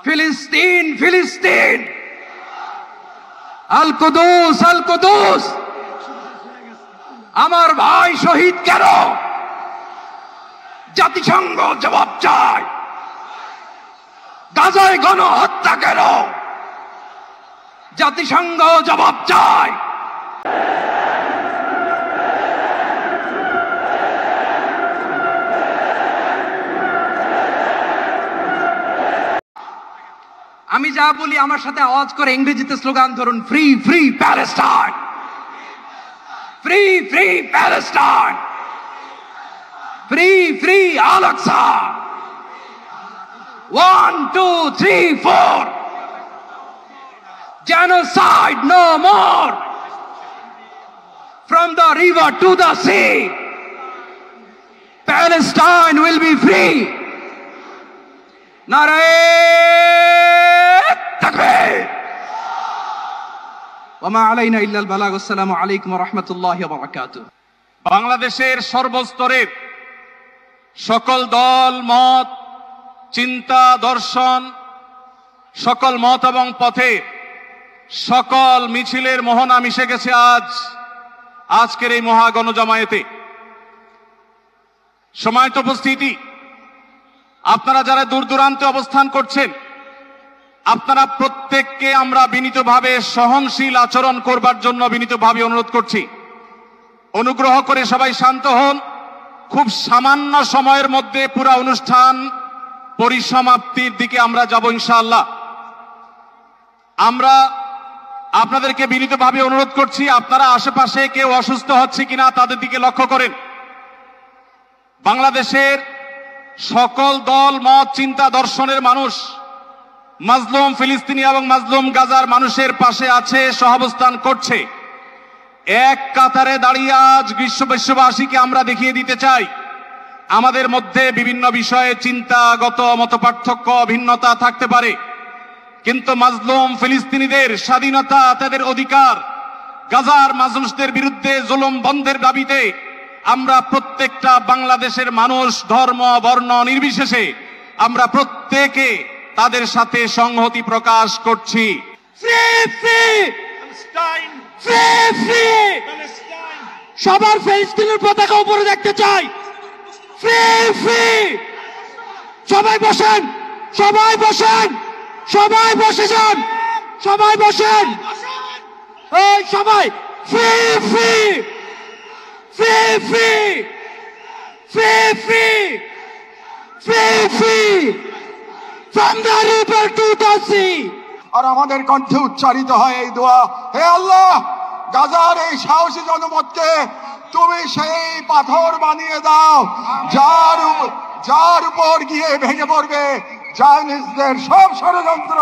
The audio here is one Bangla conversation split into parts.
ফিলিস্তিন ফিলিস্তিন, আল কুদুস আল কুদুস। আমার ভাই শহীদ কেন? জাতিসংঘ জবাব চায়। গাজায় গণহত্যা কেন? জাতিসংঘ জবাব চায়। আমি যা বলি আমার সাথে আওয়াজ করে ইংরেজিতে স্লোগান ধরুন, free free Palestine, free free Palestine, free free Al Aqsa. 1 2 3 4, genocide no more, from the river to the sea, Palestine will be free. Nare takbir wa ma alayna illa al balagh. Assalamu alaykum wa rahmatullahi wa barakatuh. বাংলাদেশের সর্বস্তরের সকল দল মত, চিন্তা, দর্শন, সকল মত এবং পথে সকল মিছিলের মোহনা মিশে গেছে আজকের এই মহা গণজামায়াতে। সময়ত উপস্থিতি, আপনারা যারা দূর দূরান্তে অবস্থান করছেন, আপনারা প্রত্যেককে আমরা বিনীতভাবে সহনশীল আচরণ করবার জন্য বিনীতভাবে অনুরোধ করছি। অনুগ্রহ করে সবাই শান্ত হন। খুব সামান্য সময়ের মধ্যে পুরো অনুষ্ঠান পরিসমাপ্তির দিকে আমরা যাব ইনশাআল্লাহ। আমরা আপনাদেরকে বিনীতভাবে অনুরোধ করছি, আপনারা আশেপাশে কেউ অসুস্থ হচ্ছে কিনা তাদের দিকে লক্ষ্য করেন। বাংলাদেশের সকল দল মত, চিন্তা, দর্শনের মানুষ মাজলুম ফিলিস্তিনি এবং মাজলুম গাজার মানুষের পাশে আছে, সহাবস্থান করছে। এক কাতারে দাঁড়িয়ে আজ বিশ্ববাসীকে আমরা দেখিয়ে দিতে চাই, আমাদের মধ্যে বিভিন্ন বিষয়ে চিন্তাগত মতপার্থক্য, ভিন্নতা থাকতে পারে, কিন্তু মাজলুম ফিলিস্তিনিদের স্বাধীনতা, তাদের অধিকার, গাজার মানুষদের বিরুদ্ধে জুলুম বন্ধের দাবিতে আমরা প্রত্যেকটা বাংলাদেশের মানুষ ধর্ম বর্ণ নির্বিশেষে আমরা প্রত্যেকে তাদের সাথে সংহতি প্রকাশ করছি। সবার ফিলিস্তিনের পতাকা উপরে দেখতে চাই। Free free. সবাই বসেন, সবাই বসেন, সবাই বসে যান, সবাই বসেন, এই সবাই free free free free free free free free from the river to the sea. আর আমাদের কণ্ঠে উচ্চারিত হয় এই দোয়া, হে আল্লাহ, গাজার এই সাহসী জনপদকে তুমি সেই পাথর বানিয়ে দাও যার উপর গিয়ে ভেঙে পড়বে জায়নিস্টদের সব ষড়যন্ত্র।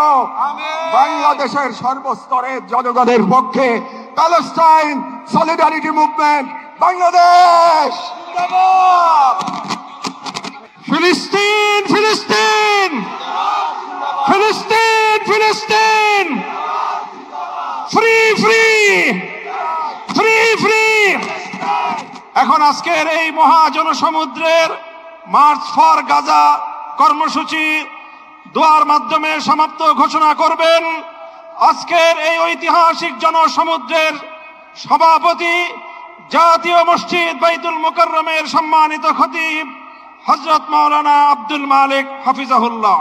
বাংলাদেশের সর্বস্তরের জনগণের পক্ষে প্যালেস্টাইন সলিডারিটি মুভমেন্ট বাংলাদেশ। ফিলিস্তিন ফিলিস্তিন ফিলিস্তিন ফিলিস্তিন, ফ্রি ফ্রি ফ্রি ফ্রি। এখন আজকের এই মহাজনসমুদ্রের মার্চ ফর গাজা কর্মসূচি দোয়ার মাধ্যমে সমাপ্ত ঘোষণা করবেন আজকের এই ঐতিহাসিক জনসমুদ্রের সভাপতি, জাতীয় মসজিদ বাইতুল মুকাররমের সম্মানিত খতিব হযরত মাওলানা আব্দুল মালিক হাফিজাহুল্লাহ।